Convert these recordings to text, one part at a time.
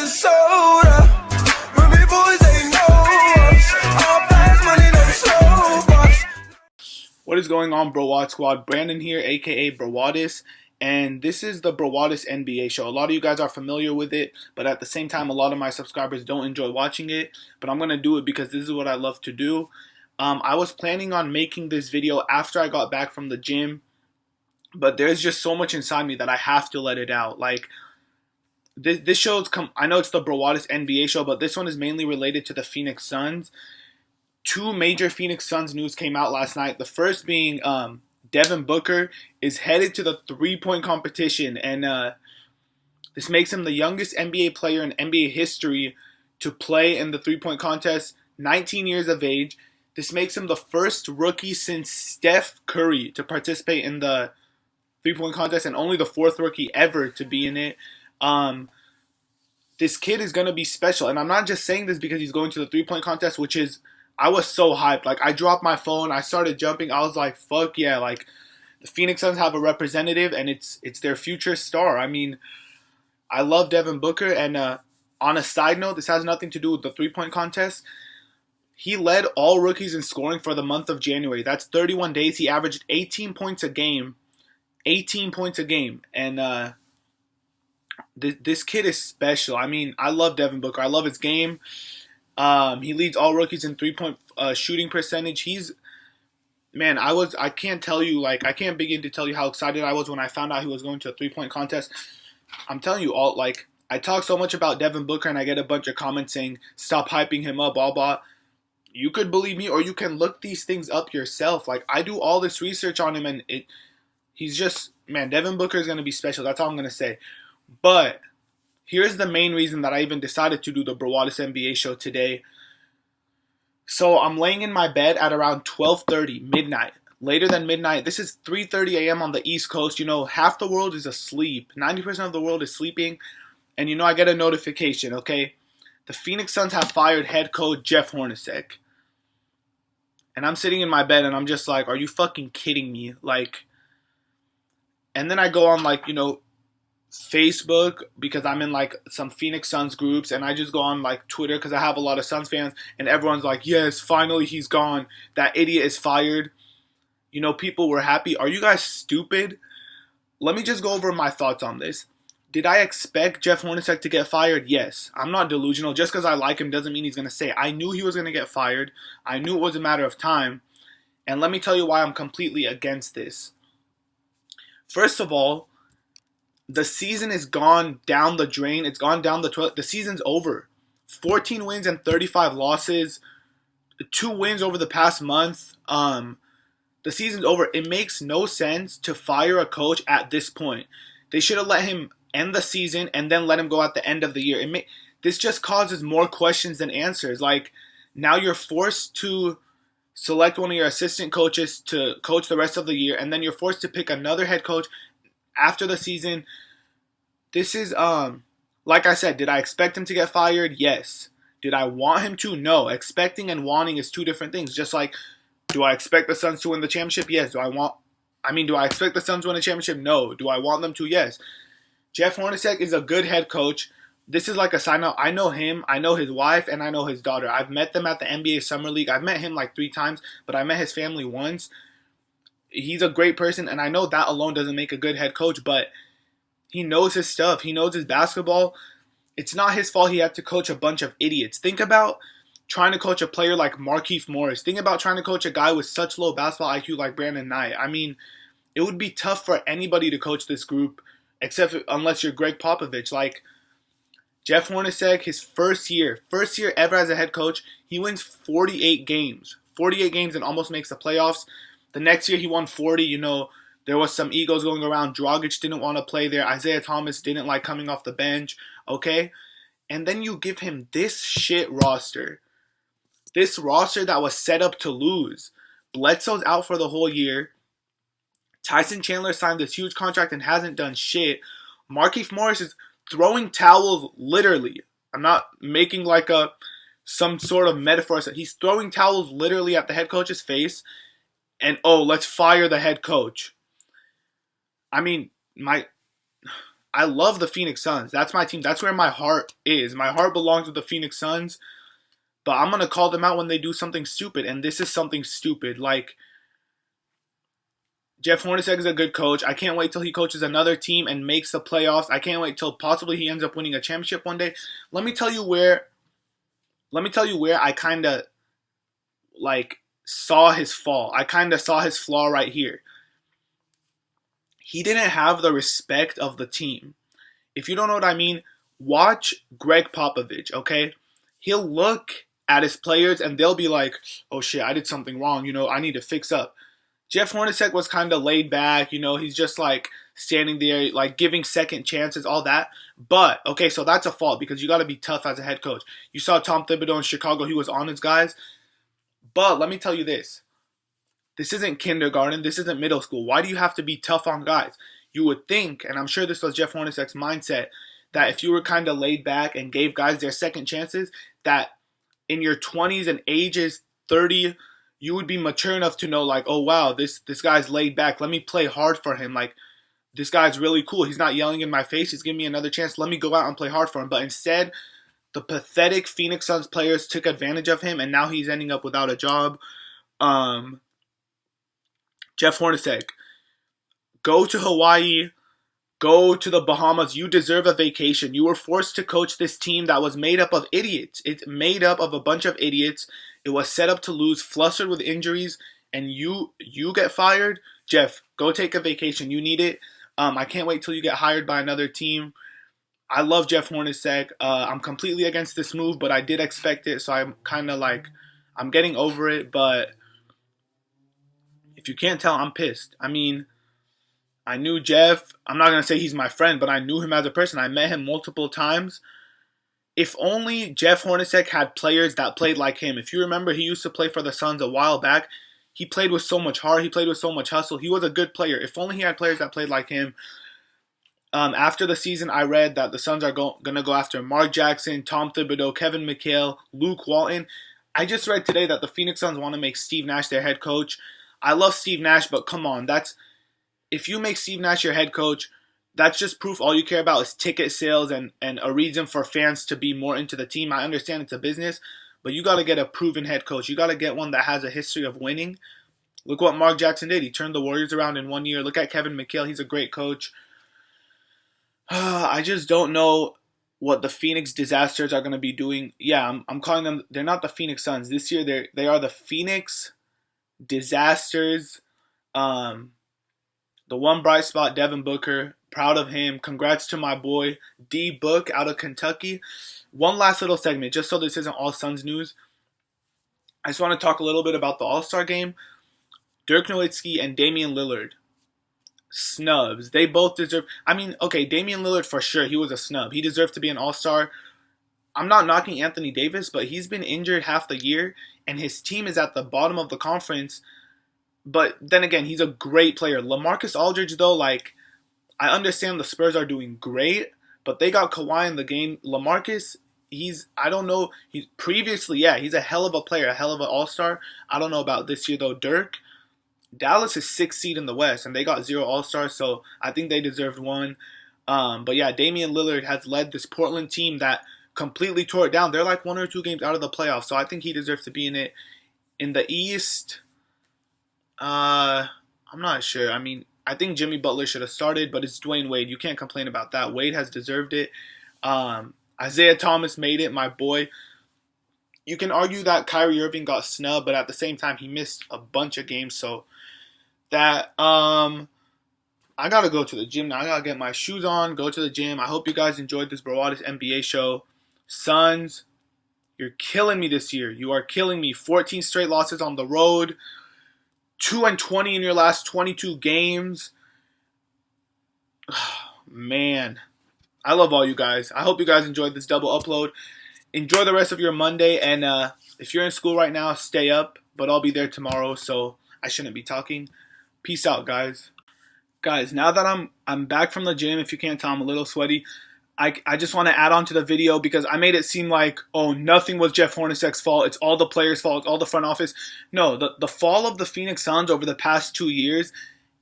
is soda. Ruby boys, they know us. All fast money, no slow us. What is going on, Brawadis Squad? Brandon here, aka Brawadis, and this is the Brawadis NBA show. A lot of you guys are familiar with it, but at the same time, a lot of my subscribers don't enjoy watching it. But I'm gonna do it because this is what I love to do. I was planning on making this video after I got back from the gym, but there's just so much inside me that I have to let it out. Like this show's I know it's the Brawadis NBA show, but this one is mainly related to the Phoenix Suns. Two major Phoenix Suns news came out last night. The first being Devin Booker is headed to the three-point competition, and this makes him the youngest NBA player in NBA history to play in the three-point contest, 19 years of age. This makes him the first rookie since Steph Curry to participate in the three-point contest, and only the fourth rookie ever to be in it. This kid is going to be special, and I'm not just saying this because he's going to the three-point contest, which is, I was so hyped. Like, I dropped my phone, I started jumping, I was like, fuck yeah, like, the Phoenix Suns have a representative, and it's their future star. I mean, I love Devin Booker, and on a side note, this has nothing to do with the three-point contest. He led all rookies in scoring for the month of January. That's 31 days. He averaged 18 points a game. 18 points a game. And this kid is special. I mean, I love Devin Booker. I love his game. He leads all rookies in three-point shooting percentage. I can't tell you, like, I can't begin to tell you how excited I was when I found out he was going to a three-point contest. I'm telling you all, like, I talk so much about Devin Booker and I get a bunch of comments saying, stop hyping him up, blah, blah. You could believe me, or you can look these things up yourself. Like, I do all this research on him, and he's just, man, Devin Booker is going to be special. That's all I'm going to say. But here's the main reason that I even decided to do the Brawadis NBA show today. So I'm laying in my bed at around 12:30, midnight. Later than midnight. This is 3:30 a.m. on the East Coast. You know, half the world is asleep. 90% of the world is sleeping. And, you know, I get a notification, okay? The Phoenix Suns have fired head coach Jeff Hornacek. And I'm sitting in my bed and I'm just like, are you fucking kidding me? Like, and then I go on, like, you know, Facebook, because I'm in like some Phoenix Suns groups, and I just go on like Twitter because I have a lot of Suns fans, and everyone's like, yes, finally he's gone. That idiot is fired. You know, people were happy. Are you guys stupid? Let me just go over my thoughts on this. Did I expect Jeff Hornacek to get fired? Yes. I'm not delusional. Just because I like him doesn't mean he's going to stay. I knew he was going to get fired. I knew it was a matter of time. And let me tell you why I'm completely against this. First of all, the season is gone down the drain. It's gone down the toilet. The season's over. 14 wins and 35 losses. 2 wins over the past month. The season's over. It makes no sense to fire a coach at this point. They should have let him end the season and then let him go at the end of the year. This just causes more questions than answers. Like, now you're forced to select one of your assistant coaches to coach the rest of the year, and then you're forced to pick another head coach after the season. This is, like I said, did I expect him to get fired? Yes. Did I want him to? No. Expecting and wanting is two different things. Just like, do I expect the Suns to win the championship? Yes. Do I expect the Suns to win a championship? No. Do I want them to? Yes. Jeff Hornacek is a good head coach. This is like a sign out. I know him, I know his wife, and I know his daughter. I've met them at the NBA Summer League. I've met him like 3 times, but I met his family once. He's a great person, and I know that alone doesn't make a good head coach, but he knows his stuff. He knows his basketball. It's not his fault he had to coach a bunch of idiots. Think about trying to coach a player like Markieff Morris. Think about trying to coach a guy with such low basketball IQ like Brandon Knight. I mean, it would be tough for anybody to coach this group, unless you're Greg Popovich. Like, Jeff Hornacek, his first year ever as a head coach, he wins 48 games. 48 games and almost makes the playoffs. The next year he won 40. You know, there was some egos going around. Dragic didn't want to play there. Isaiah Thomas didn't like coming off the bench. Okay? And then you give him this shit roster. This roster that was set up to lose. Bledsoe's out for the whole year. Tyson Chandler signed this huge contract and hasn't done shit. Markieff Morris is throwing towels, literally. I'm not making like some sort of metaphor. He's throwing towels literally at the head coach's face. And, let's fire the head coach. I mean, I love the Phoenix Suns. That's my team. That's where my heart is. My heart belongs with the Phoenix Suns. But I'm going to call them out when they do something stupid. And this is something stupid. Like, Jeff Hornacek is a good coach. I can't wait till he coaches another team and makes the playoffs. I can't wait till possibly he ends up winning a championship one day. Let me tell you where I kind of, like, saw his fall. I kind of saw his flaw right here. He didn't have the respect of the team. If you don't know what I mean, watch Greg Popovich, okay? He'll look at his players and they'll be like, oh shit, I did something wrong, I need to fix up. Jeff Hornacek was kind of laid back, he's just like standing there, like giving second chances, all that. But, okay, so that's a fault because you got to be tough as a head coach. You saw Tom Thibodeau in Chicago, he was on his guys. But let me tell you this. This isn't kindergarten. This isn't middle school. Why do you have to be tough on guys? You would think, and I'm sure this was Jeff Hornacek's mindset, that if you were kind of laid back and gave guys their second chances, that in your 20s and ages 30, you would be mature enough to know, like, oh, wow, this guy's laid back. Let me play hard for him. Like, this guy's really cool. He's not yelling in my face. He's giving me another chance. Let me go out and play hard for him. But instead, the pathetic Phoenix Suns players took advantage of him, and now he's ending up without a job. Jeff Hornacek, go to Hawaii, go to the Bahamas. You deserve a vacation. You were forced to coach this team that was made up of idiots. It's made up of a bunch of idiots. It was set up to lose, flustered with injuries, and you get fired. Jeff, go take a vacation. You need it. I can't wait till you get hired by another team. I love Jeff Hornacek. I'm completely against this move, but I did expect it, so I'm kind of like, I'm getting over it, but if you can't tell, I'm pissed. I mean, I knew Jeff. I'm not going to say he's my friend, but I knew him as a person. I met him multiple times. If only Jeff Hornacek had players that played like him. If you remember, he used to play for the Suns a while back. He played with so much heart. He played with so much hustle. He was a good player. If only he had players that played like him. After the season, I read that the Suns are going to go after Mark Jackson, Tom Thibodeau, Kevin McHale, Luke Walton. I just read today that the Phoenix Suns want to make Steve Nash their head coach. I love Steve Nash, but come on, if you make Steve Nash your head coach, that's just proof all you care about is ticket sales and a reason for fans to be more into the team. I understand it's a business, but you got to get a proven head coach. You got to get one that has a history of winning. Look what Mark Jackson did. He turned the Warriors around in 1 year. Look at Kevin McHale. He's a great coach. I just don't know what the Phoenix Disasters are going to be doing. Yeah, I'm calling them, they're not the Phoenix Suns. This year, they are the Phoenix Disasters. The one bright spot, Devin Booker. Proud of him. Congrats to my boy, D Book out of Kentucky. One last little segment, just so this isn't all Suns news. I just want to talk a little bit about the All-Star game. Dirk Nowitzki and Damian Lillard. Snubs. They both deserve... I mean, okay, Damian Lillard for sure, he was a snub. He deserved to be an All-Star. I'm not knocking Anthony Davis, but he's been injured half the year, and his team is at the bottom of the conference. But then again, he's a great player. LaMarcus Aldridge, though, like, I understand the Spurs are doing great, but they got Kawhi in the game. LaMarcus, I don't know, he's previously, yeah, he's a hell of a player, a hell of an All-Star. I don't know about this year, though. Dirk, Dallas is 6th seed in the West, and they got 0 All-Stars, so I think they deserved one. But yeah, Damian Lillard has led this Portland team that completely tore it down. They're like 1 or 2 games out of the playoffs, so I think he deserves to be in it. In the East, I'm not sure. I mean, I think Jimmy Butler should have started, but it's Dwayne Wade. You can't complain about that. Wade has deserved it. Isaiah Thomas made it, my boy. You can argue that Kyrie Irving got snubbed, but at the same time, he missed a bunch of games. So that I gotta go to the gym now. I gotta get my shoes on, go to the gym. I hope you guys enjoyed this Brawadis NBA show. Suns, you're killing me this year. You are killing me. 14 straight losses on the road. 2-20 in your last 22 games. Man, I love all you guys. I hope you guys enjoyed this double upload. Enjoy the rest of your Monday, and if you're in school right now, stay up, but I'll be there tomorrow, so I shouldn't be talking. Peace out, guys. Guys, now that I'm back from the gym, if you can't tell, I'm a little sweaty. I just want to add on to the video because I made it seem like, oh, nothing was Jeff Hornacek's fault. It's all the players' fault. It's all the front office. No, the fall of the Phoenix Suns over the past 2 years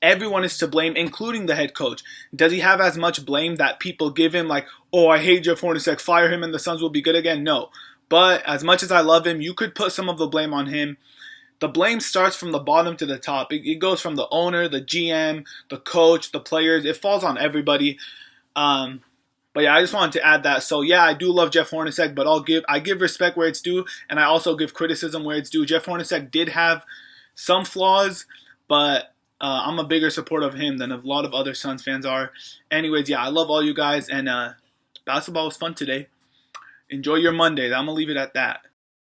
everyone is to blame, including the head coach. Does he have as much blame that people give him, like, oh, I hate Jeff Hornacek, fire him and the Suns will be good again? No. But as much as I love him, you could put some of the blame on him. The blame starts from the bottom to the top. It goes from the owner, the GM, the coach, the players. It falls on everybody. But yeah, I just wanted to add that. So yeah, I do love Jeff Hornacek, but I give respect where it's due, and I also give criticism where it's due. Jeff Hornacek did have some flaws, but I'm a bigger supporter of him than a lot of other Suns fans are. Anyways, yeah, I love all you guys, and basketball was fun today. Enjoy your Monday. I'm gonna leave it at that.